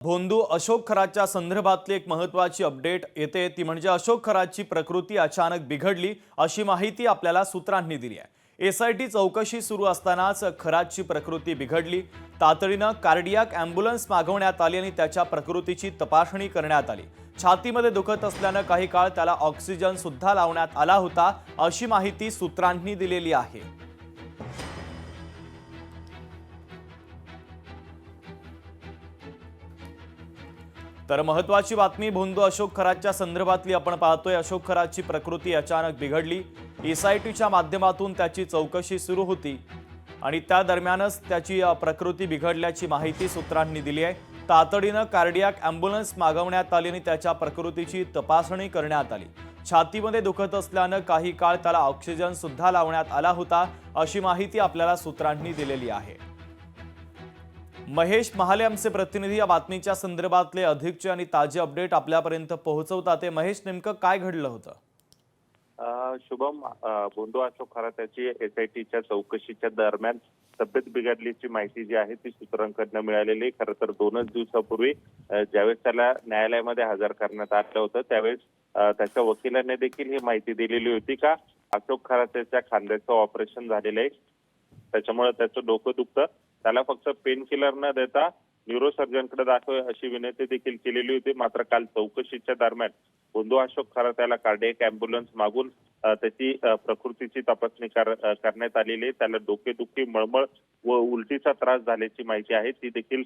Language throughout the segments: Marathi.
भोंदू अशोक खरातच्या संदर्भातली एक महत्त्वाची अपडेट येते ती म्हणजे अशोक खरातची प्रकृती अचानक बिघडली अशी माहिती आपल्याला सूत्रांनी दिली आहे। एसआयटी चौकशी सुरू असतानाच खरातची प्रकृती बिघडली। तातडीनं कार्डियाक ॲम्ब्युलन्स मागवण्यात आली आणि त्याच्या प्रकृतीची तपासणी करण्यात आली। छातीमध्ये दुखत असल्यानं काही काळ त्याला ऑक्सिजन सुद्धा लावण्यात आला होता अशी माहिती सूत्रांनी दिलेली आहे। तर महत्त्वाची बातमी भोंदू अशोक खरातच्या संदर्भातली आपण पाहतोय। अशोक खरातची प्रकृती अचानक बिघडली। एसआयटीच्या माध्यमातून त्याची चौकशी सुरू होती आणि त्या दरम्यानच त्याची प्रकृती बिघडल्याची माहिती सूत्रांनी दिली आहे। तातडीनं कार्डियाक ॲम्ब्युलन्स मागवण्यात आली आणि त्याच्या प्रकृतीची तपासणी करण्यात आली। छातीमध्ये दुखत असल्यानं काही काळ त्याला ऑक्सिजन सुद्धा लावण्यात आला होता अशी माहिती आपल्याला सूत्रांनी दिलेली आहे। महेश महाले आमचे प्रतिनिधी या बातमीच्या संदर्भातले अधिकचे आणि ताजे अपडेट आपल्यापर्यंत पोहोचवतात। महेश, नेमकं काय घडलं होतं? शुभम, भोंदू अशोक खराताची एसआयटीच्या चौकशीच्या दरम्यान तब्येत बिघडल्याची माहिती जी आहे ती सूत्रांकडून मिळालेली। खरं तर 2 दिवसापूर्वी ज्यावेळेस त्याला न्यायालयामध्ये हजर करण्यात आलं होतं त्यावेळेस त्याच्या वकिलांनी देखील ही माहिती दिलेली होती का अशोक खराताच्या खांद्याचं ऑपरेशन झालेलं आहे, त्याच्यामुळे त्याचं डोकं दुखतं, त्याला फक्त पेन किलर न देता न्यूरोसर्जनकडे दाखव अशी विनंती देखील केलेली होती। मात्र काल चौकशीच्या दरम्यान भोंदू अशोक खराताला कार्डियाक ॲम्ब्युलन्स मागून त्याची प्रकृतीची तपासणी करण्यात आलेली। त्याला डोकेदुखी, मळमळ व उलटीचा त्रास झाल्याची माहिती आहे, ती देखील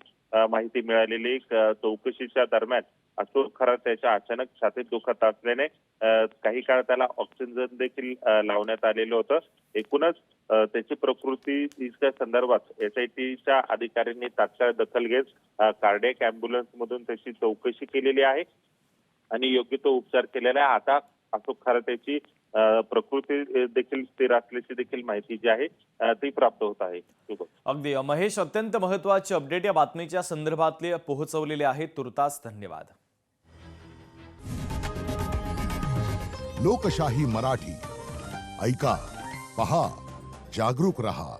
माहिती मिळालेली। चौकशीच्या दरम्यान अशोक खराताच्या अचानक छातीत दुखत असल्याने काही काळ त्याला ऑक्सिजन देखील लावण्यात आलेलं होतं। एकूणच त्याची प्रकृतीच्या संदर्भात एसआयटीच्या अधिकाऱ्यांनी तात्काळ दखल घेत कार्डियाक ॲम्ब्युलन्स मधून त्याची चौकशी केलेली आहे आणि योग्य तो उपचार केलेला आहे। आता अशोक खराताची प्रकृती देखील स्थिर असल्याची देखील माहिती जी आहे ती प्राप्त होत आहे। अगदी महेश, अत्यंत महत्त्वाची अपडेट या बातमीच्या संदर्भातले पोहोचवलेले आहे। तुर्तास धन्यवाद। लोकशाही मराठी ऐका, पहा, जागरूक रहा।